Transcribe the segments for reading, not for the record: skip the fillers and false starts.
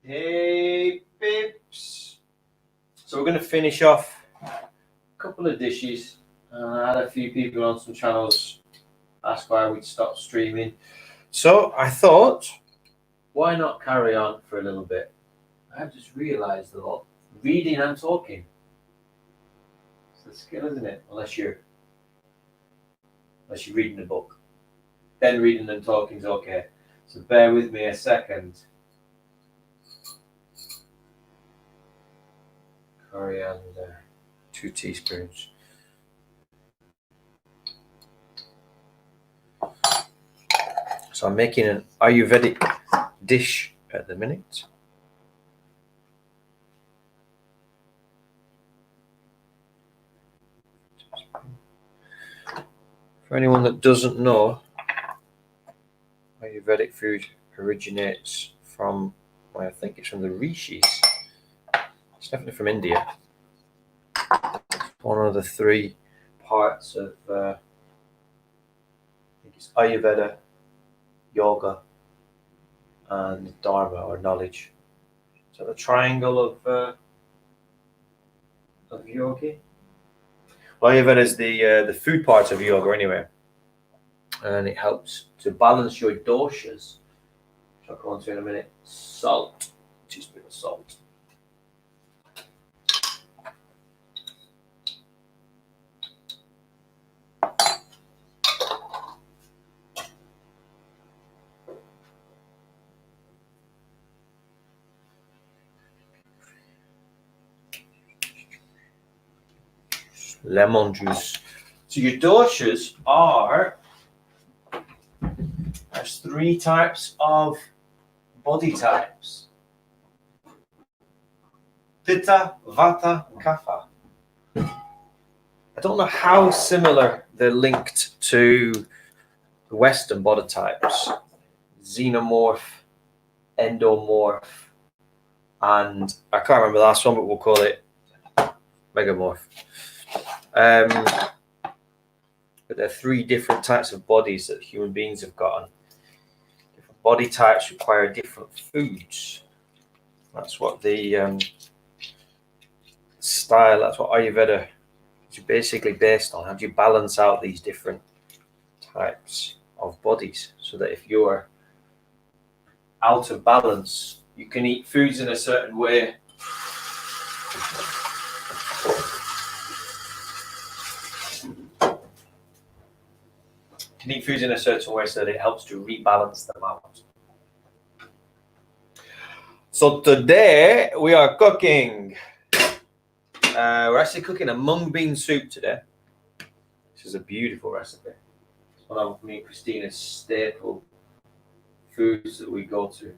Hey, Pips. So we're going to finish off a couple of dishes. I had a few people on some channels ask why we'd stop streaming. So I thought, why not carry on for a little bit? I've just realised though, reading and talking. It's a skill, isn't it? Unless you're reading a book. Then reading and talking's okay. So bear with me a second. Coriander, 2 teaspoons. So I'm making an Ayurvedic dish at the minute. For anyone that doesn't know, Ayurvedic food originates from, well, I think it's from the Rishis. It's definitely from India. One of the 3 parts of, I think it's Ayurveda, yoga, and dharma, or knowledge. So the triangle of yogi. Well, Ayurveda is the food part of yoga anyway, and it helps to balance your doshas. Which I'll go on to in a minute. Salt, teaspoon of salt. Lemon juice. So your doshas are, there's 3 types of body types: Pitta, Vata, Kapha. I don't know how similar they're linked to the Western body types: xenomorph, endomorph, and I can't remember the last one, but we'll call it megamorph. But there are 3 different types of bodies that human beings have got. Different body types require different foods. That's what the style, that's what Ayurveda is basically based on. How do you balance out these different types of bodies so that if you're out of balance, you can eat foods in a certain way. You can eat foods in a certain way so that it helps to rebalance them out. So today we are cooking. We're actually cooking a mung bean soup today. This is a beautiful recipe. It's one of me and Christina's staple foods that we go to.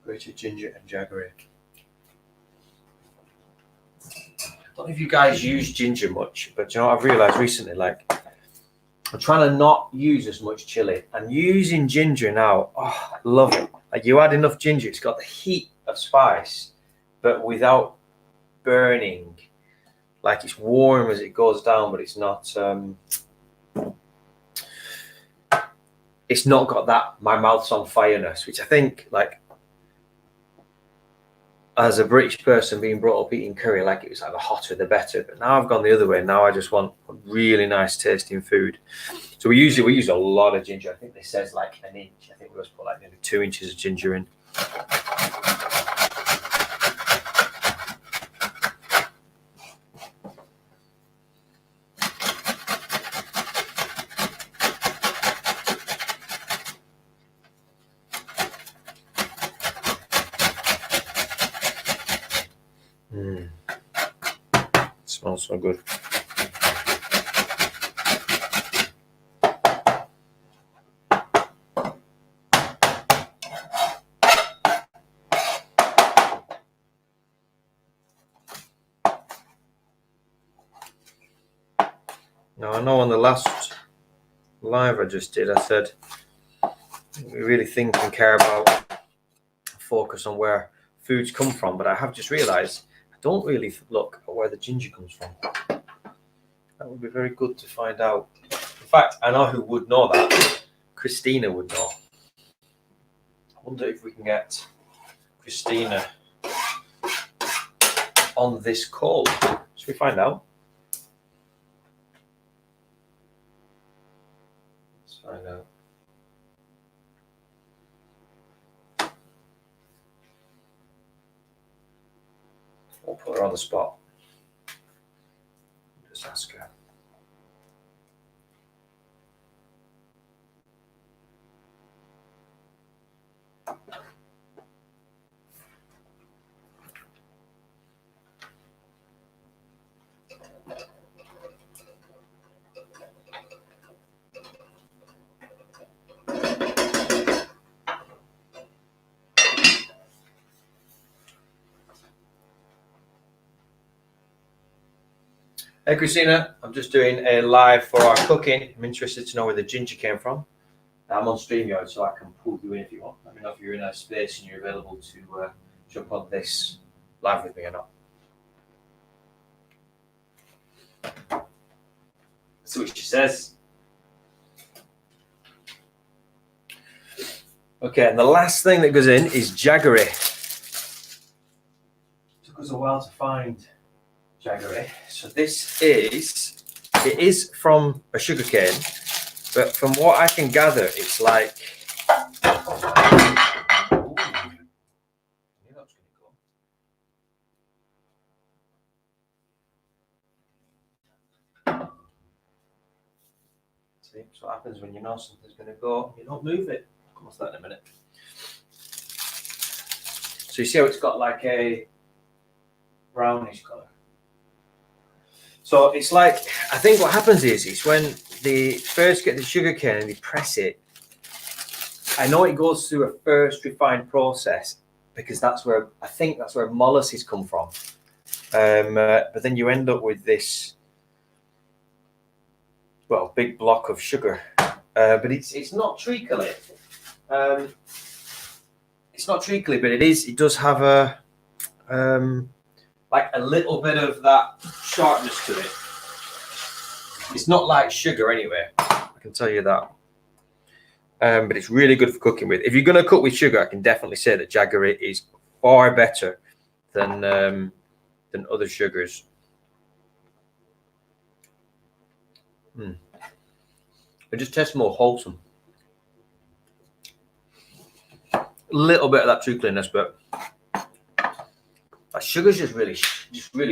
Grated ginger and jaggery. I don't know if you guys use ginger much, but you know what I've realised recently, like, I'm trying to not use as much chili. I'm using ginger now. Oh, I love it. Like, you add enough ginger, it's got the heat of spice, but without burning. Like, it's warm as it goes down, but it's not got that my mouth's on fireness, which I think, like, as a British person being brought up eating curry, like, it was like the hotter the better. But now I've gone the other way. Now I just want really nice tasting food. So we use a lot of ginger. I think this says like an inch. I think we always put like maybe 2 inches of ginger in. Smells so good. Now I know on the last live I just did, I said we really think and care about, focus on where foods come from, but I have just realised I don't really look at where the ginger comes from. That would be very good to find out. In fact, I know who would know that. Christina would know. I wonder if we can get Christina on this call. Should we find out? Let's find out. We'll put her on the spot. Just ask her. Hey Christina, I'm just doing a live for our cooking. I'm interested to know where the ginger came from. I'm on StreamYard, so I can pull you in if you want. Let me know if you're in a space and you're available to jump on this live with me or not. See what she says. Okay, and the last thing that goes in is jaggery. Took us a while to find jaggery. So this is from a sugar cane, but from what I can gather, it's like. See, that's what happens when you know something's going to go. You don't move it. I'll come on to that in a minute. So you see how it's got like a brownish colour. So it's like, I think what happens is when they first get the sugar cane and they press it, I know it goes through a first refined process because that's where, I think that's where molasses come from. But then you end up with this, well, big block of sugar. But it's not treacly. It's not treacly, but it does have a, like a little bit of that sharpness to it. It's not like sugar anyway, I can tell you that. But it's really good for cooking with. If you're going to cook with sugar, I can definitely say that jaggery is far better than other sugars. It just tastes more wholesome. A little bit of that treacliness, but sugar's just really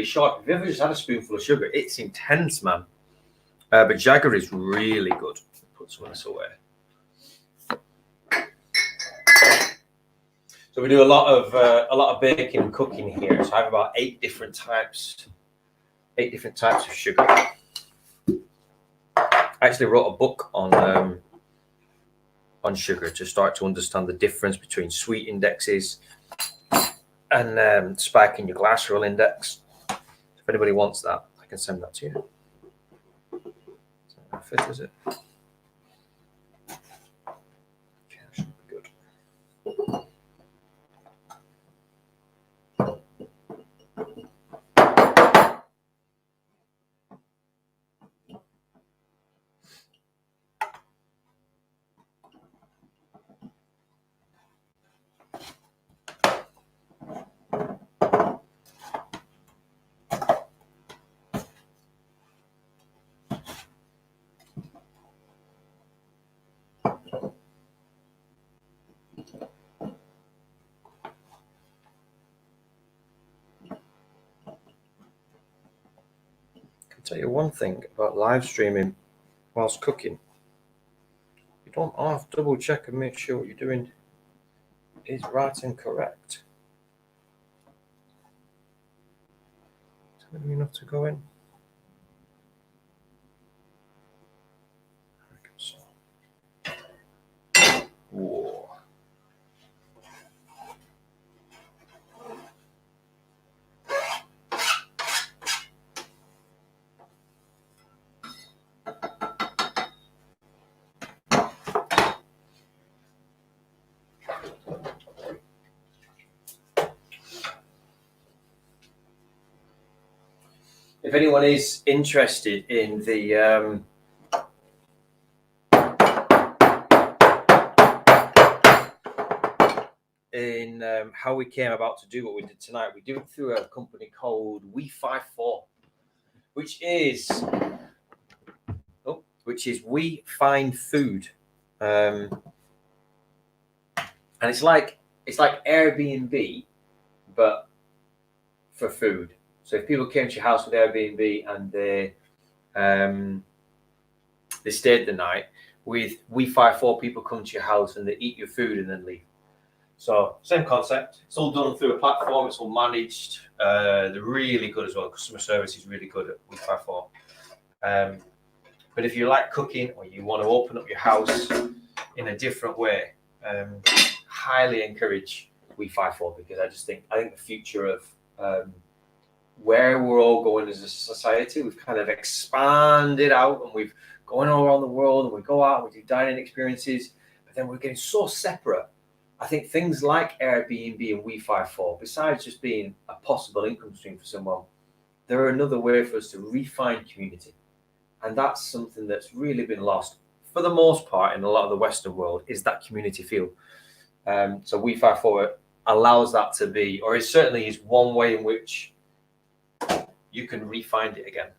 sharp. If you ever just had a spoonful of sugar, it's intense, man. But jaggery is really good. Put some of this away. So we do a lot of baking and cooking here. So I have about 8 different types of sugar. I actually wrote a book on sugar to start to understand the difference between sweet indexes and spiking your glycerol index. If anybody wants that, I can send that to you. Is that how fit, is it? Okay, that should be good. Tell you one thing about live streaming whilst cooking. You don't have to double check and make sure what you're doing is right and correct. Is that enough to go in? I reckon so. Whoa. if anyone is interested in the how we came about to do what we did tonight, we do it through a company called We54, which is We Find Food, and it's like Airbnb, but for food. So if people came to your house with Airbnb and they stayed the night, with We54 people come to your house and they eat your food and then leave. So same concept. It's all done through a platform. It's all managed. They're really good as well. Customer service is really good at We54. But if you like cooking or you want to open up your house in a different way, highly encourage We54, because I think the future of where we're all going as a society, we've kind of expanded out and we've going all around the world and we go out and we do dining experiences, but then we're getting so separate. I think things like Airbnb and We54, besides just being a possible income stream for someone, they're another way for us to refine community. And that's something that's really been lost for the most part in a lot of the Western world, is that community feel. So We54 allows that to be, or it certainly is one way in which you can refine it again.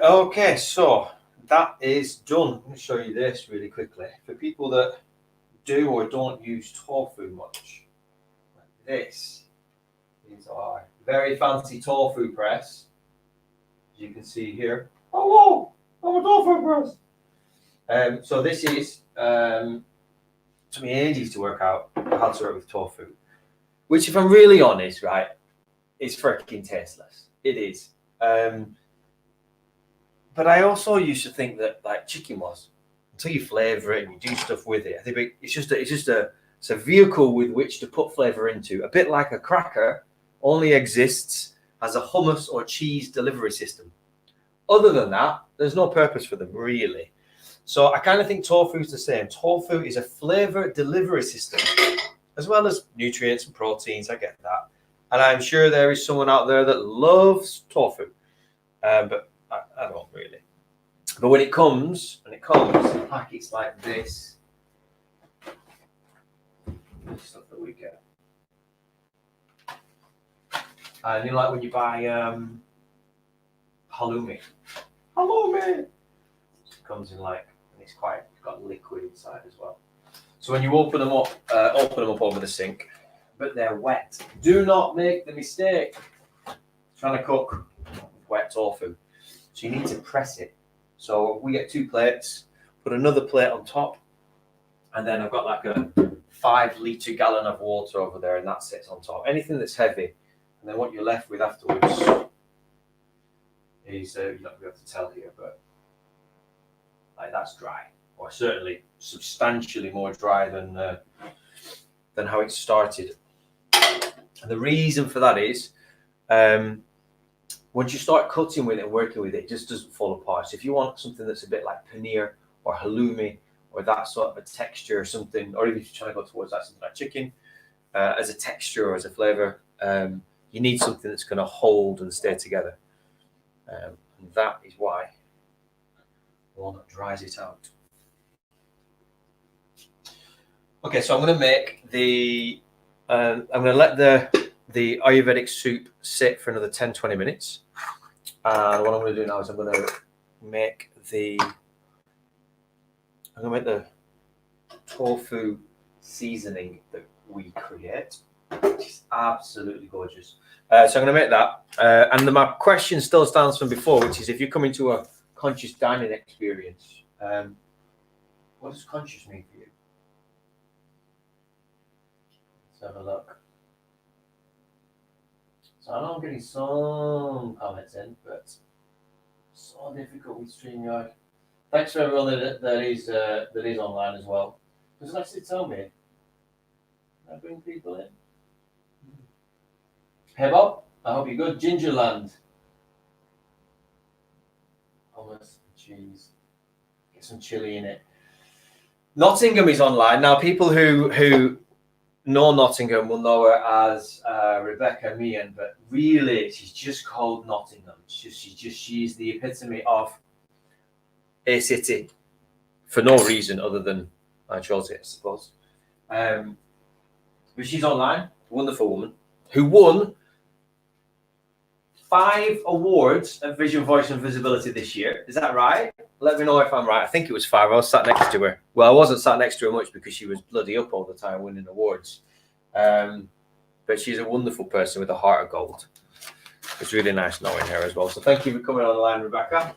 Okay, so that is done. I'm going to show you this really quickly. For people that do or don't use tofu much, this is our very fancy tofu press. As you can see here. Hello, I'm a tofu press. So this is, took me ages to work out how to work with tofu, which, if I'm really honest, right, is freaking tasteless. It is. But I also used to think that like chicken was, until you flavor it and you do stuff with it. I think it's a vehicle with which to put flavor into, a bit like a cracker only exists as a hummus or cheese delivery system. Other than that, there's no purpose for them, really. So I kind of think tofu is the same. Tofu is a flavor delivery system, as well as nutrients and proteins. I get that. And I'm sure there is someone out there that loves tofu, but I don't really. But when it comes in packets like this, stuff that we get. And you know, like when you buy halloumi. It comes in like, and it's got liquid inside as well. So when you open them up over the sink, but they're wet. Do not make the mistake trying to cook wet tofu. So you need to press it. So we get 2 plates, put another plate on top, and then I've got like a 5-litre gallon of water over there, and that sits on top. Anything that's heavy, and then what you're left with afterwards is, you're not going to be able to tell here, but like that's dry, or certainly substantially more dry than how it started. And the reason for that is, once you start cutting with it and working with it, it just doesn't fall apart. So if you want something that's a bit like paneer or halloumi or that sort of a texture or something, or even if you're trying to go towards that, something like chicken, as a texture or as a flavor, you need something that's going to hold and stay together. And that is why walnut dries it out. Okay, so I'm going to make I'm going to let the Ayurvedic soup sit for another 10-20 minutes. And what I'm going to do now is I'm going to make the tofu seasoning that we create, which is absolutely gorgeous. So I'm going to make that. And my question still stands from before, which is, if you're coming to a conscious dining experience, what does conscious mean for you? Let's have a look. So I know I'm getting some comments in, but so difficult with StreamYard. Thanks for everyone that is online as well. Does it actually tell me? Can I bring people in? Hey Bob, I hope you're good. Gingerland. hummus, cheese, get some chili in it. Nottingham is online now. People who know Nottingham will know her as Rebecca Meehan, but really she's just called Nottingham. She's the epitome of a city for no reason other than I chose it, I suppose. But she's online, wonderful woman who won 5 awards at Vision, Voice and Visibility this year. Is that right? Let me know if I'm right. I think it was 5. I was sat next to her. Well, I wasn't sat next to her much because she was bloody up all the time winning awards. But she's a wonderful person with a heart of gold. It's really nice knowing her as well. So thank you for coming on the line, Rebecca.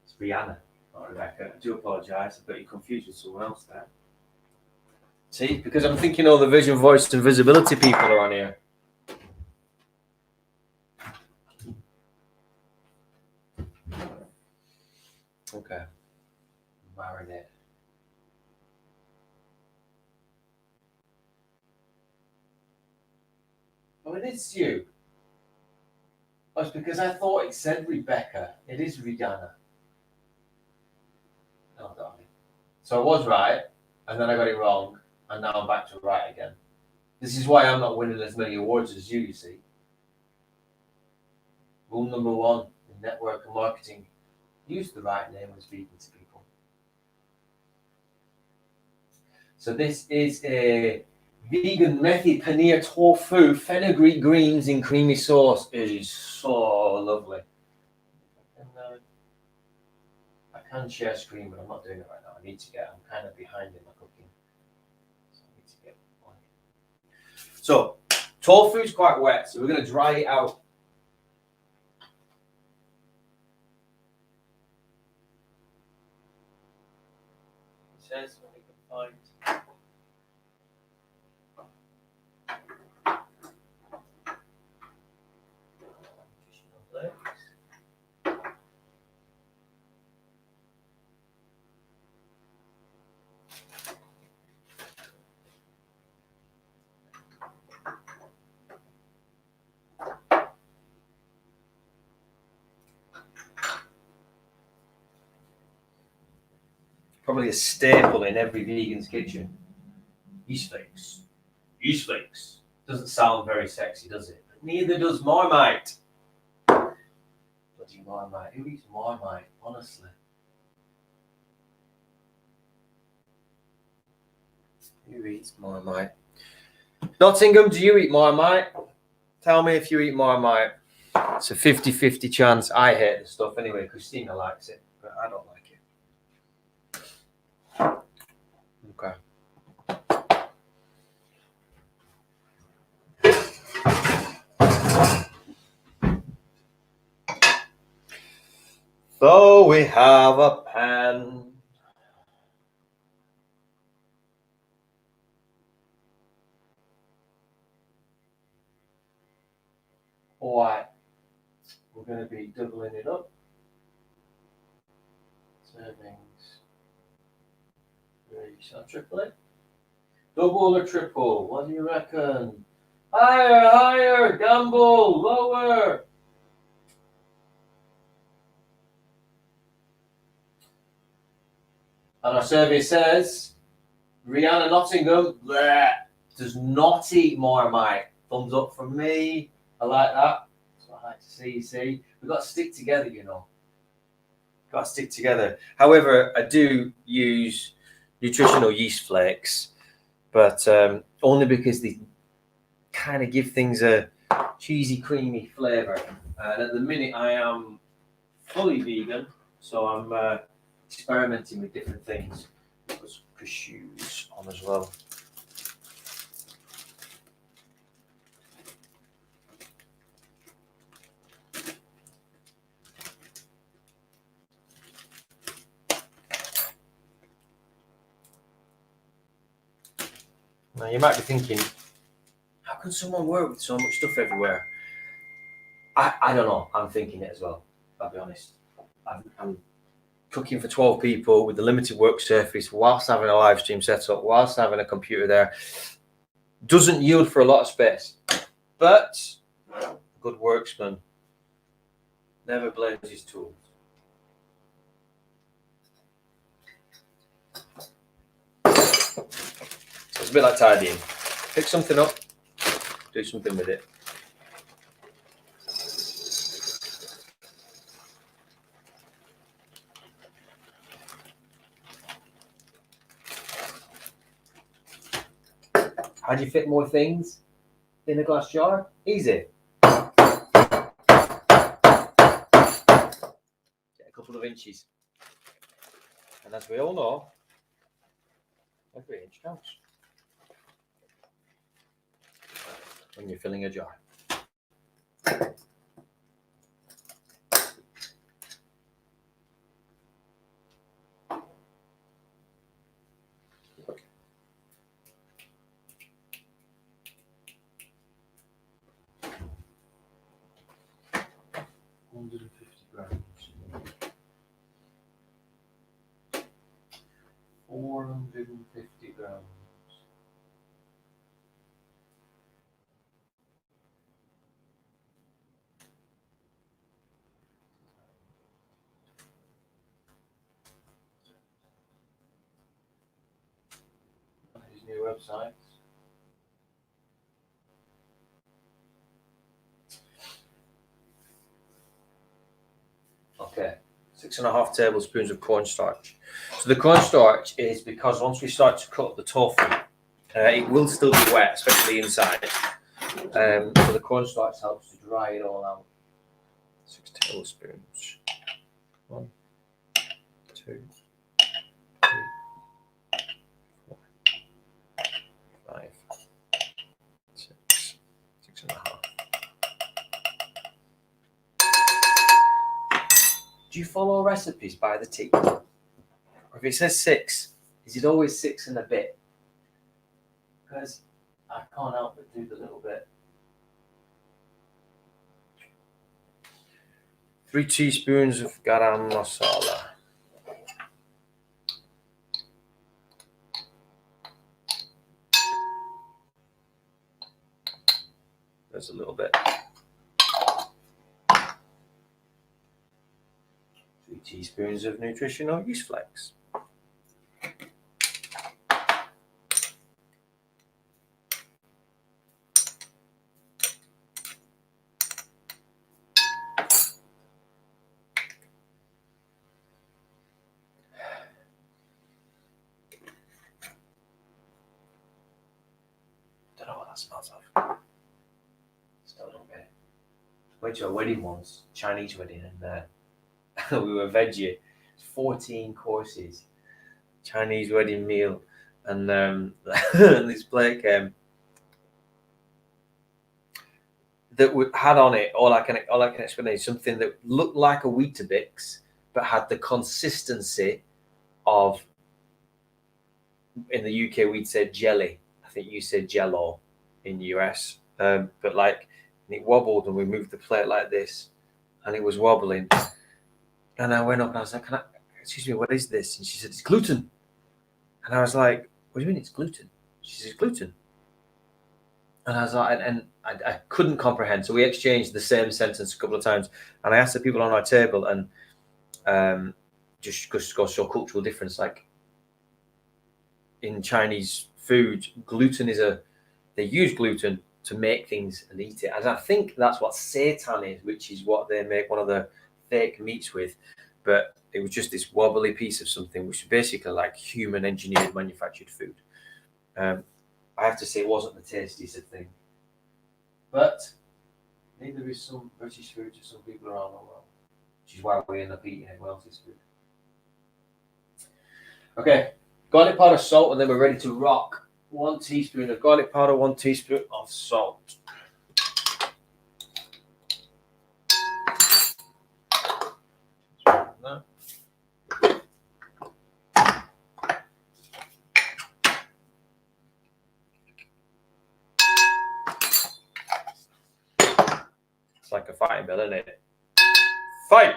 It's Rihanna, not Rebecca. I do apologise. I got you confused with someone else there. See, because I'm thinking all the Vision, Voice and Visibility people are on here. Okay. Marinate. Oh, it is you. Oh, it's because I thought it said Rebecca. It is Rihanna. Oh, darling. So I was right, and then I got it wrong, and now I'm back to right again. This is why I'm not winning as many awards as you see. Rule number 1 in network and marketing: use the right name when speaking to people. So this is a vegan methi paneer tofu fenugreek greens in creamy sauce. It is so lovely. I can share screen, but I'm not doing it right now. I'm kind of behind in my cooking. So I need to get on it. So tofu is quite wet, so we're going to dry it out. It says when we can find. Probably a staple in every vegan's kitchen. Yeast flakes. Yeast flakes. Doesn't sound very sexy, does it? But neither does Marmite. Bloody Marmite. Who eats Marmite, honestly? Who eats Marmite? Nottingham, do you eat Marmite? Tell me if you eat Marmite. It's a 50-50 chance. I hate the stuff anyway. Christina likes it, but I don't like it. Okay. So we have a pan. All right. We're going to be doubling it up. Servings. Shall I triple it? Double or triple? What do you reckon? Higher, higher, gamble, lower. And our survey says, Rihanna Nottingham bleh, does not eat Marmite. Thumbs up from me. I like that. That's what I like to see, you see. We've got to stick together, you know. Got to stick together. However, I do use nutritional yeast flakes, but only because they kind of give things a cheesy, creamy flavour. And at the minute, I am fully vegan, so I'm experimenting with different things. Put some cashews on as well. Now you might be thinking, how can someone work with so much stuff everywhere? I don't know. I'm thinking it as well. I'll be honest. I'm cooking for 12 people with a limited work surface, whilst having a live stream set up, whilst having a computer there. Doesn't yield for a lot of space, but a good worksman never blames his tools. So it's a bit like tidying. Pick something up, do something with it. How do you fit more things in a glass jar? Easy. Get a couple of inches. And as we all know, every inch counts when you're filling a jar. grams. 450 grams. His new website. Okay, 6.5 tablespoons of cornstarch. So the cornstarch is because once we start to cut the tofu, it will still be wet, especially inside. So the cornstarch helps to dry it all out. 6 tablespoons. 1, 2, 3, 4, 5, 6, 6.5. Do you follow recipes by the tea? Or if it says 6, is it always 6 and a bit? Because I can't help but do the little bit. 3 teaspoons of garam masala. There's a little bit. 3 teaspoons of nutritional yeast flakes. Don't know what that smells of. Still don't get it. Went to a wedding once, Chinese wedding, and we were veggie. 14 courses, Chinese wedding meal, and this plate came that had on it all I can explain is something that looked like a Weetabix but had the consistency of, in the UK we'd say jelly. I think you said jello in the US, but like, and it wobbled, and we moved the plate like this, and it was wobbling. And I went up and I was like, excuse me, what is this? And she said, it's gluten. And I was like, what do you mean it's gluten? She said, gluten. And I was like, and I couldn't comprehend. So we exchanged the same sentence a couple of times. And I asked the people on our table, and just goes to show cultural difference. Like in Chinese food, gluten they use gluten to make things and eat it. And I think that's what seitan is, which is what they make one of the fake meats with. But it was just this wobbly piece of something, which is basically like human engineered manufactured food. I have to say it wasn't the tastiest of thing. But neither is some British food to some people around the world, which is why we end up eating everyone else's food. Okay, garlic powder, salt, and then we're ready to rock. 1 teaspoon of garlic powder, 1 teaspoon of salt. It's like a fighting bill, isn't it? Fight!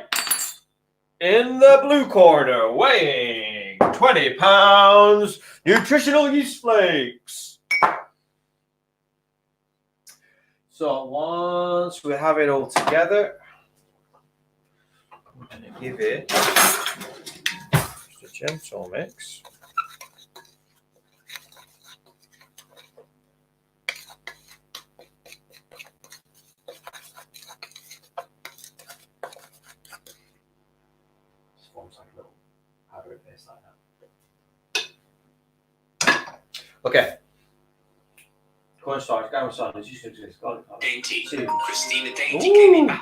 In the blue corner, weighing 20 pounds, nutritional yeast flakes. So once we have it all together, I'm going to give it just a gentle mix. Okay. Cornstarch, garum sardines, you should just garlic. Dainty. Two. Christina Dainty came in.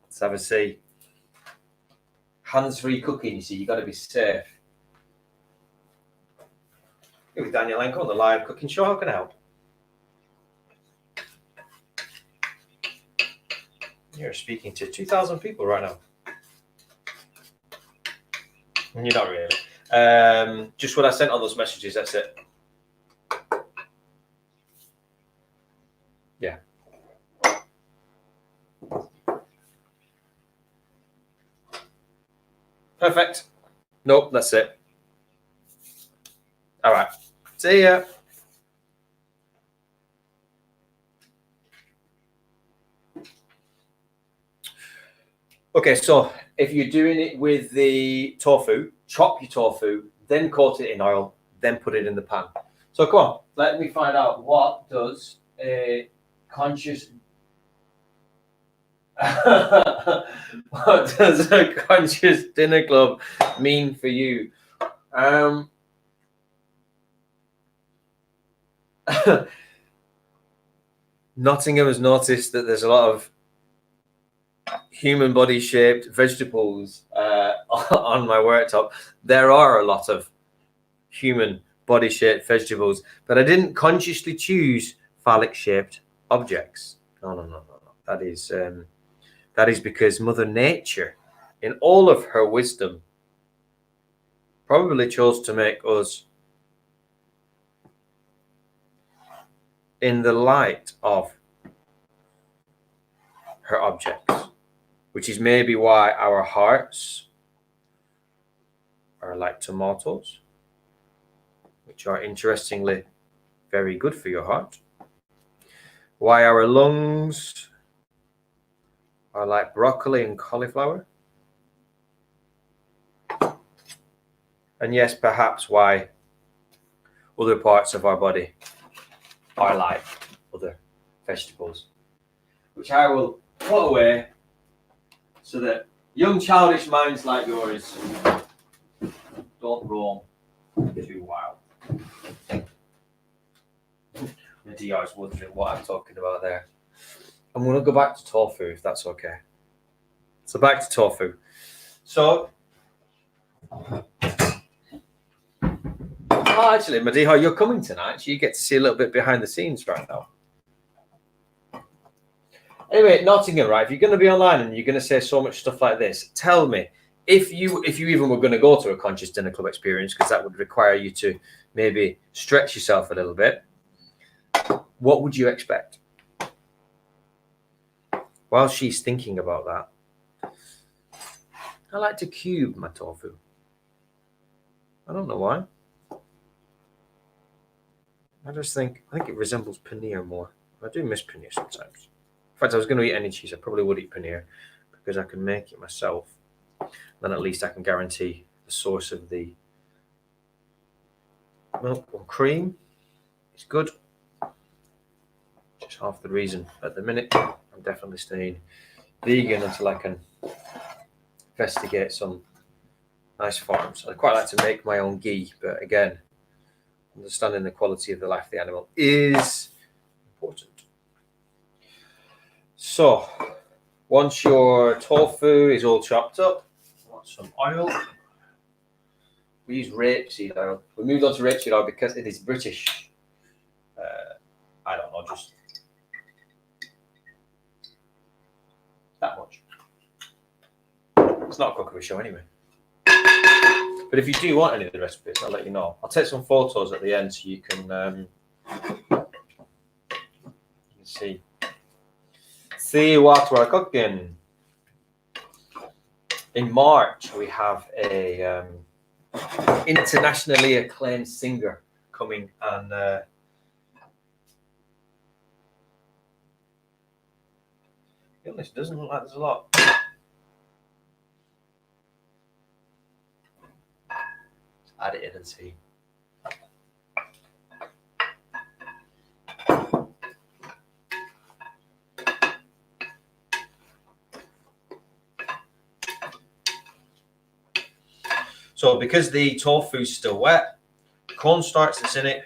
Let's have a see. Hands-free cooking, you see, you got to be safe. Here with Daniel Enko on the live cooking show. How can I help? You're speaking to 2,000 people right now. And you're not really. Just what I sent on those messages, that's it. Yeah. Perfect. Nope, that's it. All right. See ya. Okay, so if you're doing it with the tofu, chop your tofu, then coat it in oil, then put it in the pan. So come on, let me find out what does a conscious what does a conscious dinner club mean for you? Nottingham has noticed that there's a lot of human body shaped vegetables on my worktop. There are a lot of human body shaped vegetables, but I didn't consciously choose phallic shaped objects. No. That is because Mother Nature, in all of her wisdom, probably chose to make us in the light of her objects, which is maybe why our hearts are like tomatoes, which are interestingly very good for your heart. Why our lungs are like broccoli and cauliflower. And yes, perhaps why other parts of our body are like other vegetables, which I will put away so that young childish minds like yours don't roam too wild. Medea is wondering what I'm talking about there. I'm going to go back to tofu if that's okay. So back to tofu. So, actually, Medea, you're coming tonight. So you get to see a little bit behind the scenes right now. Anyway, Nottingham, right? If you're going to be online and you're going to say so much stuff like this, tell me if you even were going to go to a conscious dinner club experience, because that would require you to maybe stretch yourself a little bit. What would you expect? While she's thinking about that, I like to cube my tofu. I don't know why. I think it resembles paneer more. I do miss paneer sometimes. In fact, I was going to eat any cheese. I probably would eat paneer because I can make it myself. Then at least I can guarantee the source of the milk or cream is good. Just half the reason at the minute. I'm definitely staying vegan until I can investigate some nice farms. I quite like to make my own ghee, but again, understanding the quality of the life of the animal is important. So, once your tofu is all chopped up, I want some oil. We use rapeseed oil. We moved on to rapeseed oil because it is British. I don't know, just that much. It's not a cookery show anyway. But if you do want any of the recipes, I'll let you know. I'll take some photos at the end so you can see what we're cooking. In March, we have a internationally acclaimed singer coming and to be honest, doesn't look like there's a lot. Add it in and see. So because the tofu's still wet, cornstarch that's in it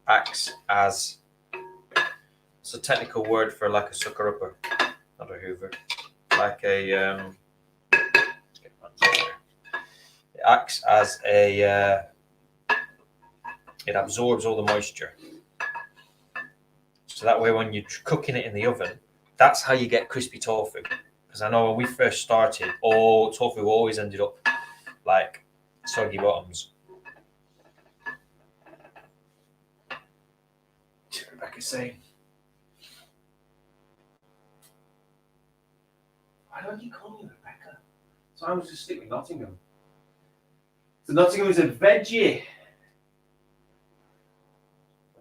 acts as, it's a technical word for like a sucker upper, not a hoover, like a it acts as a it absorbs all the moisture. So that way when you're cooking it in the oven, that's how you get crispy tofu. Because I know when we first started, tofu always ended up like soggy bottoms. Rebecca's saying, why don't you call me Rebecca? So I was just stick with Nottingham. So Nottingham is a veggie.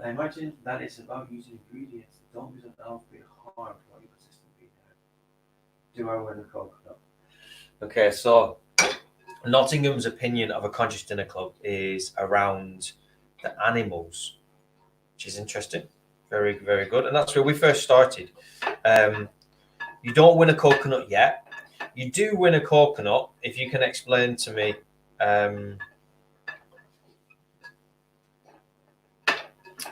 I imagine that it's about using ingredients that don't result in harm while you persistently do I win the coconut? Okay, so Nottingham's opinion of a conscious dinner club is around the animals, which is interesting. Very, very good. And that's where we first started. You don't win a coconut yet. You do win a coconut if you can explain to me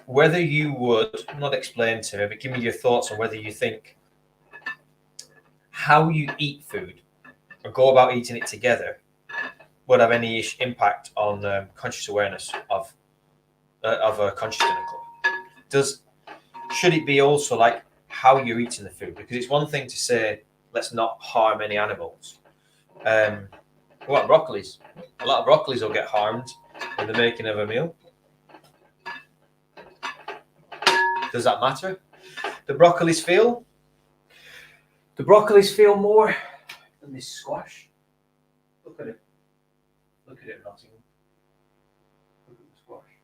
whether you would, not explain to me, but give me your thoughts on whether you think how you eat food or go about eating it together would have any impact on conscious awareness of a conscious dinner club. Should it be also like how you're eating the food? Because it's one thing to say, let's not harm any animals. What broccolis? A lot of broccolis will get harmed in the making of a meal. Does that matter? The broccolis feel more than this squash. Look at it. Look at it, Nottingham. Look at the squash.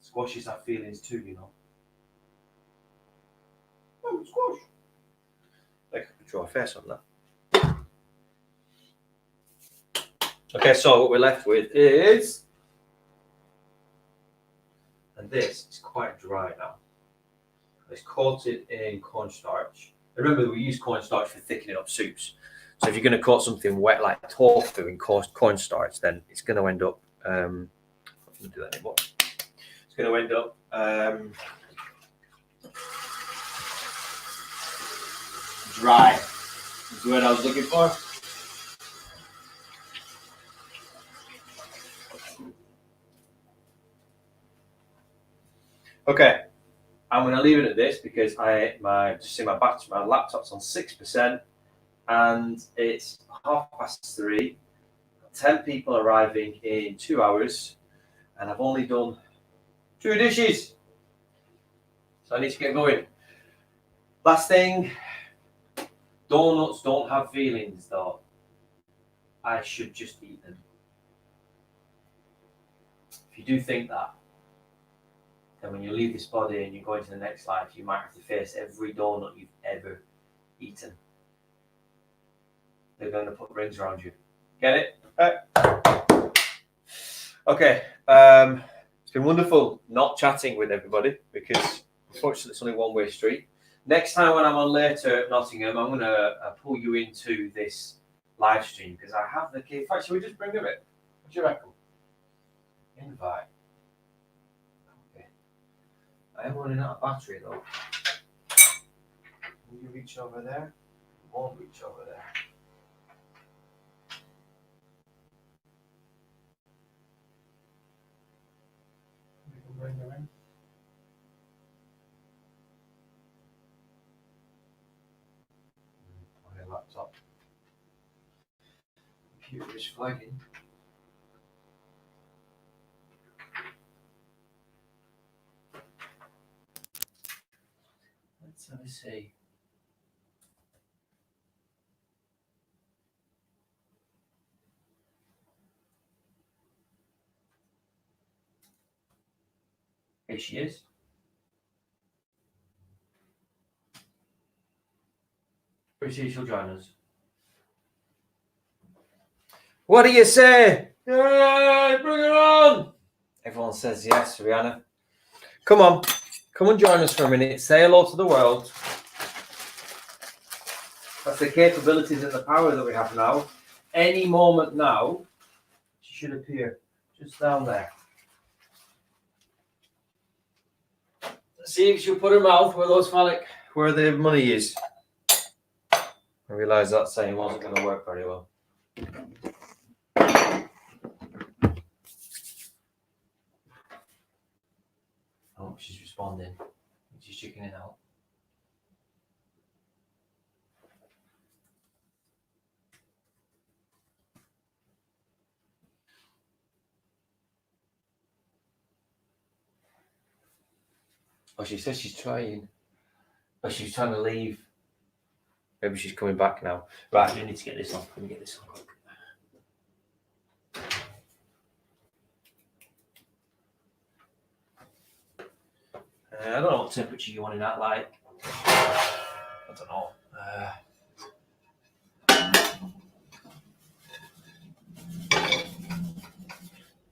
Squashes have feelings too, you know. Oh, squash. I could draw a face on that. Okay, so what we're left with is, and this is quite dry now. It's coated in cornstarch. Remember, we use cornstarch for thickening up soups. So if you're going to coat something wet like tofu in cornstarch, then it's going to end up. I'm not going to do that anymore. It's going to end up dry. Is the word I was looking for. Okay, I'm going to leave it at this because just see my battery, my laptop's on 6%, and it's 3:30. 10 people arriving in 2 hours, and I've only done 2 dishes, so I need to get going. Last thing, donuts don't have feelings, though. I should just eat them. If you do think that, then when you leave this body and you go into the next life, you might have to face every donut you've ever eaten. They're going to put rings around you. Get it? Okay. It's been wonderful not chatting with everybody because unfortunately it's only one-way street. Next time when I'm on later at Nottingham, I'm going to pull you into this live stream because I have the key. In fact, should we just bring them it? What do you reckon? Invite. I am running out of battery though. Will you reach over there? You won't reach over there. We can bring them in. On your laptop. Computer is flagging. Let's have a see. Here she is. Pretty sure she'll join us. What do you say? Yay, bring her on! Everyone says yes, Rihanna. Come on. Come and join us for a minute. Say hello to the world. That's the capabilities and the power that we have now. Any moment now, she should appear just down there. See if she'll put her mouth where those phallic, where the money is. I realised that saying wasn't going to work very well. Oh, she's responding. She's checking it out. Oh, she says she's trying. Oh, she's trying to leave. Maybe she's coming back now. Right, I need to get this on. Let me get this on quick. I don't know what temperature you want in that light. I don't know.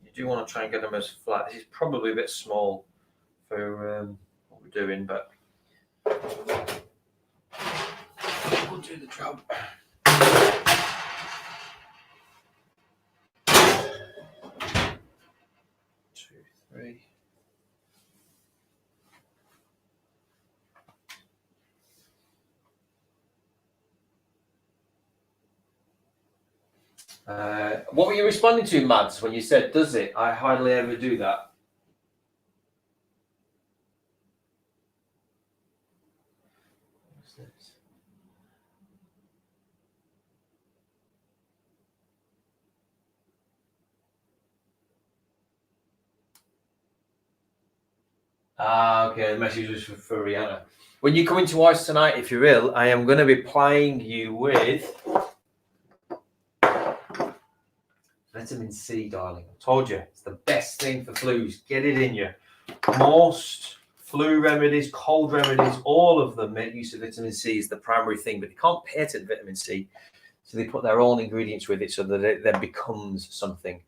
You do want to try and get them as flat. This is probably a bit small for what we're doing, but we'll do the job. 2, 3. What were you responding to, Mads, when you said, does it? I hardly ever do that. What's this? Okay, the message was for Rihanna. When you come into ours tonight, if you're ill, I am going to be plying you with vitamin C, darling. I told you, it's the best thing for flus. Get it in you. Most flu remedies, cold remedies, all of them make use of vitamin C as the primary thing, but they can't patent vitamin C. So they put their own ingredients with it so that it then becomes something.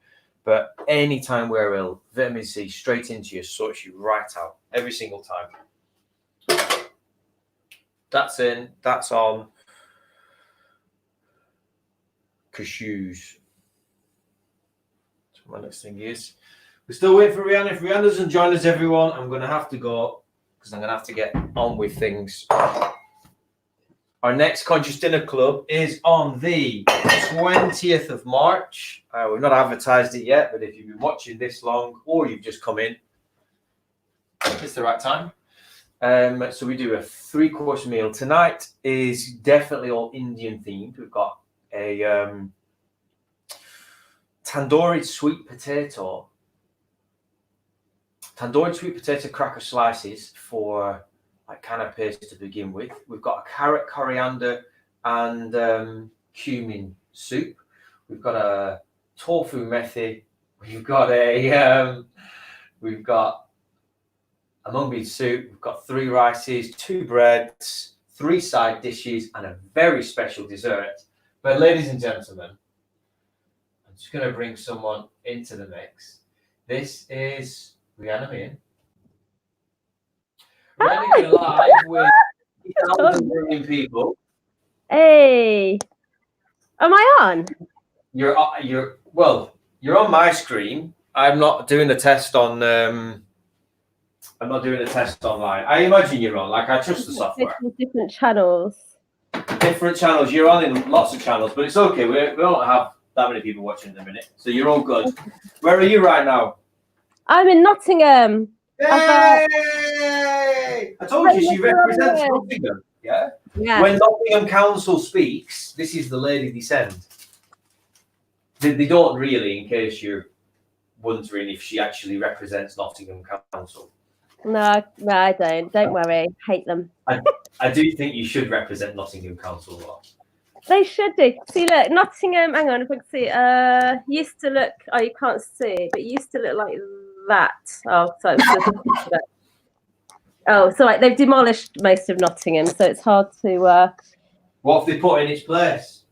But anytime we're ill, vitamin C straight into you, sorts you right out every single time. That's in, that's on. Cashews. So my next thing is, we're still waiting for Rihanna. If Rihanna doesn't join us, everyone, I'm going to have to go because I'm going to have to get on with things. Our next Conscious Dinner Club is on the 20th of March. We've not advertised it yet, but if you've been watching this long or you've just come in, it's the right time. So we do a 3-course meal. Tonight is definitely all Indian themed. We've got a tandoori sweet potato cracker slices for like canapes to begin with. We've got a carrot, coriander, and cumin soup. We've got a tofu methi. We've got a mung bean soup. We've got 3 rices, 2 breads, 3 side dishes, and a very special dessert. But ladies and gentlemen, I'm just going to bring someone into the mix. This is Rihanna Meehan. Running live with 1,000 million people. Hey, am I on? You're on my screen. I'm not doing the test on. I'm not doing the test online. I imagine you're on. Like I trust the software. Different channels. Different channels. You're on in lots of channels, but it's okay. We don't have that many people watching in a minute, so you're all good. Where are you right now? I'm in Nottingham. Yay! I told you she represents Nottingham. Yeah. Yeah. When Nottingham Council speaks, this is the lady they send. They don't really, in case you're wondering if she actually represents Nottingham Council. No, I don't. Don't worry. Hate them. I do think you should represent Nottingham Council a lot. They should do. See, look, Nottingham. Hang on, if I can see. Used to look. Oh, you can't see, but used to look like that. Oh, so it was just oh, so like they've demolished most of Nottingham, so it's hard to. What have they put in its place?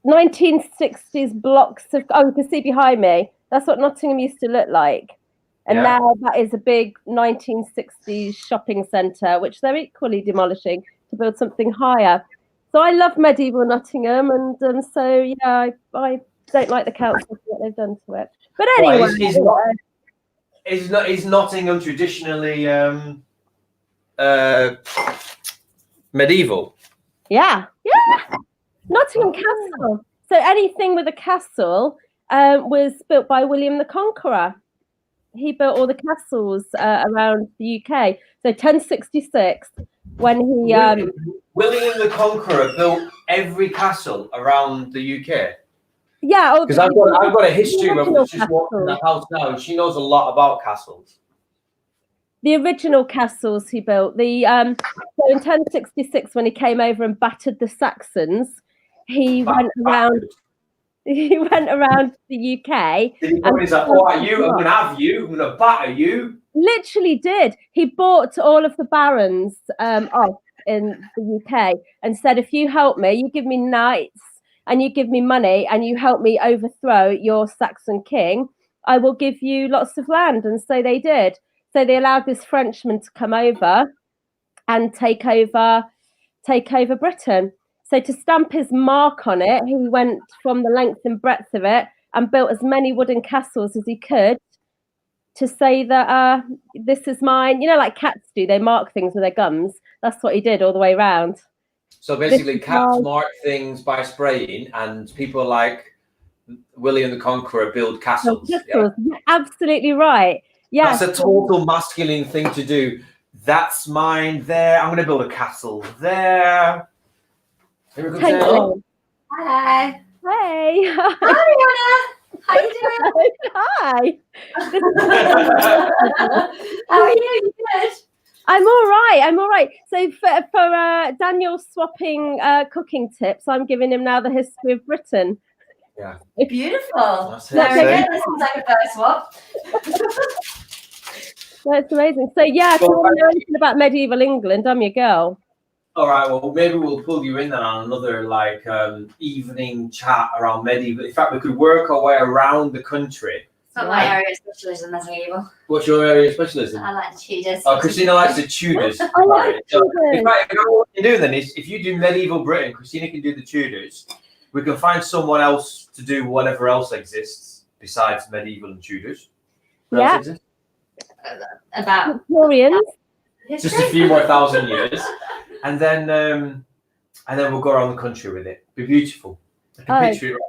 1960s blocks of. Oh, you can see behind me. That's what Nottingham used to look like, and now that is a big 1960s shopping centre, which they're equally demolishing to build something higher. So I love medieval Nottingham, and so yeah, I don't like the council for what they've done to it. But anyway, is Nottingham traditionally medieval? Yeah. Nottingham Castle. So anything with a castle was built by William the Conqueror. He built all the castles around the UK. So 1066, when he William the Conqueror built every castle around the UK. Yeah, because I've got a history of just walking in the house now, and she knows a lot about castles. The original castles he built. So in 1066, when he came over and battered the Saxons, he went around the UK. And he's like, "Oh, I'm going to have you. I'm going to batter you." Literally did. He bought all of the barons off in the UK and said, "If you help me, you give me knights and you give me money and you help me overthrow your Saxon king, I will give you lots of land." And so they did. So they allowed this Frenchman to come over and take over Britain. So to stamp his mark on it, he went from the length and breadth of it and built as many wooden castles as he could to say that this is mine. You know, like cats do, they mark things with their gums. That's what he did all the way around. So basically, cats mark things by spraying, and people like William the Conqueror build castles. Yeah, absolutely right. Yeah, that's a total masculine thing to do. That's mine there. I'm going to build a castle there. Totally. Hi. Hey. Hi, Rihanna. How you doing? Hi. How are you? You good? I'm all right. So for Daniel swapping cooking tips, I'm giving him now the history of Britain. Yeah. Beautiful. That's This seems like a first swap. That's amazing. So yeah, if you want to know anything about medieval England, I'm your girl. All right, well, maybe we'll pull you in then on another evening chat around medieval. In fact, we could work our way around the country. It's not my area of specialism, that's medieval. What's your area of specialism? I like the Tudors. Oh, Christina likes the Tudors. I like So, in fact, what you do then is, if you do medieval Britain, Christina can do the Tudors. We can find someone else to do whatever else exists besides medieval and Tudors. What else exists? About Victorians. Just a few more thousand years. And then we'll go around the country with it. Be beautiful. I can picture it.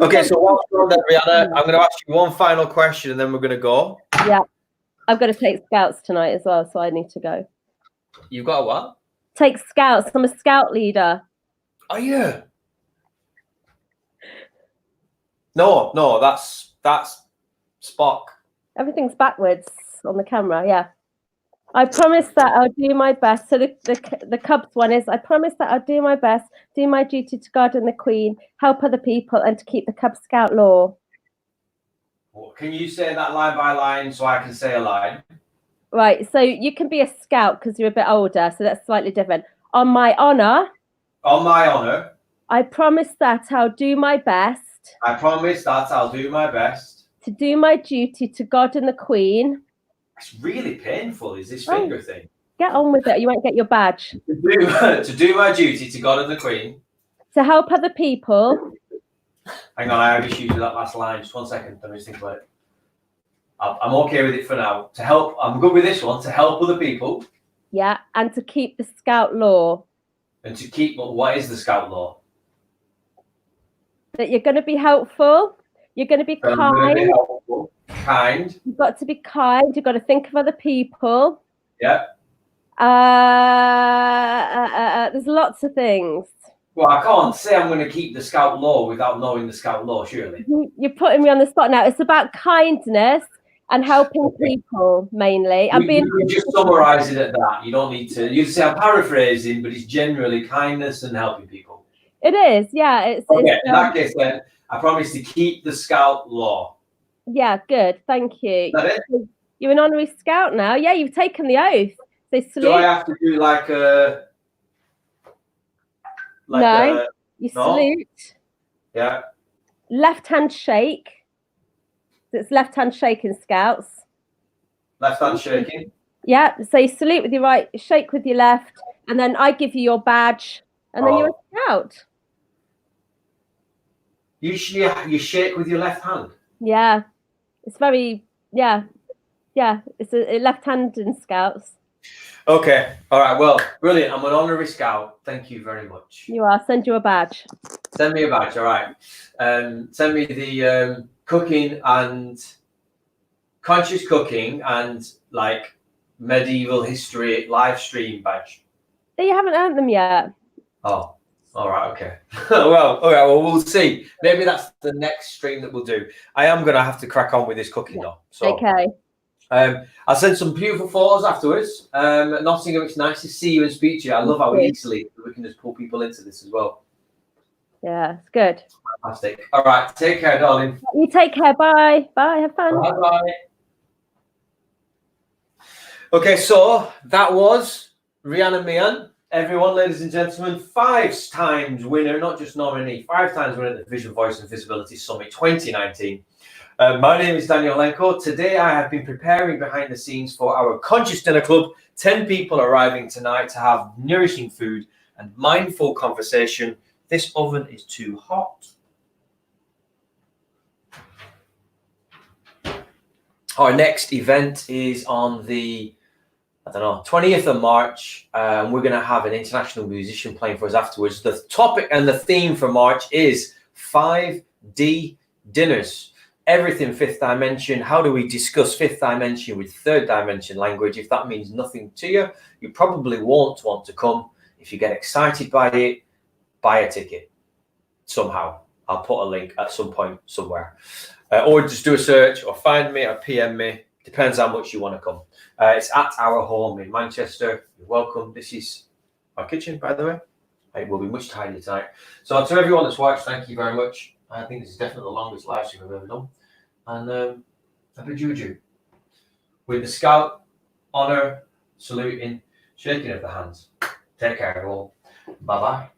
Okay, so whilst we're on that, Rihanna, I'm going to ask you one final question, and then we're going to go. Yeah, I've got to take scouts tonight as well, so I need to go. You've got a what? Take scouts. I'm a scout leader. Oh yeah. No, that's Spock. Everything's backwards on the camera. Yeah. I promise that I'll do my best. So the Cubs one is, I promise that I'll do my best, do my duty to guard and the Queen, help other people, and to keep the Cub Scout law. Well, can you say that line by line so I can say a line? Right. So you can be a scout because you're a bit older, so that's slightly different. On my honour. On my honour. I promise that I'll do my best. I promise that I'll do my best. To do my duty to God and the Queen. It's really painful, is this finger thing? Get on with it, you won't get your badge. To do my duty to God and the Queen. To help other people. Hang on, I have issues with that last line. Just 1 second, let me just think about it. I'm okay with it for now. To help, I'm good with this one. To help other people. Yeah, and to keep the Scout law. And to keep, what is the Scout law? That you're going to be helpful. You're going to be kind. Kind. You've got to be kind. You've got to think of other people. Yeah. There's lots of things. Well, I can't say I'm going to keep the Scout law without knowing the Scout law, surely. You're putting me on the spot now. It's about kindness and helping people, mainly. You just summarise it at that. You don't need to. You say I'm paraphrasing, but it's generally kindness and helping people. It is, yeah. In that case, then, I promise to keep the Scout law. Yeah, good. Thank you. Is that it? You're an honorary scout now. Yeah, you've taken the oath. So salute. Do I have to do like a? No. You no? salute. Yeah. Left hand shake. So it's left hand shaking, scouts. Left hand shaking. Yeah. So you salute with your right, shake with your left, and then I give you your badge, and then you're a scout. Usually you shake with your left hand. Yeah. It's very, yeah. It's a left hand in scouts. Okay. All right. Well, brilliant. I'm an honorary scout. Thank you very much. You are. Send you a badge. Send me a badge. All right. Send me the cooking and conscious cooking and like medieval history live stream badge. You haven't earned them yet. Oh, all right. Okay. Well, all right. Well, we'll see. Maybe that's the next stream that we'll do. I am going to have to crack on with this cooking though. So, okay. I'll send some beautiful photos afterwards. Nottingham, it's nice to see you and speak to you. I love how easily we can just pull people into this as well. Yeah, it's good. Fantastic. All right. Take care, darling. You take care. Bye. Bye. Have fun. Bye-bye. Okay, so that was Rhiannon Meehan. Everyone, ladies and gentlemen, 5 times winner, not just nominee, 5 times winner at the Vision Voice and Visibility Summit 2019. My name is Daniel Lenko. Today I have been preparing behind the scenes for our Conscious Dinner Club. 10 people arriving tonight to have nourishing food and mindful conversation. This oven is too hot. Our next event is on the 20th of March. We're going to have an international musician playing for us afterwards. The topic and the theme for March is 5D dinners. Everything fifth dimension. How do we discuss fifth dimension with third dimension language? If that means nothing to you, you probably won't want to come. If you get excited by it, buy a ticket somehow. I'll put a link at some point somewhere. Or just do a search or find me or PM me. Depends how much you want to come. It's at our home in Manchester. You're welcome. This is our kitchen, by the way. It will be much tidier tonight. So to everyone that's watched, thank you very much. I think this is definitely the longest live stream I've ever done. And a bit juju. With the scout, honour, saluting, shaking of the hands. Take care, everyone. Bye-bye.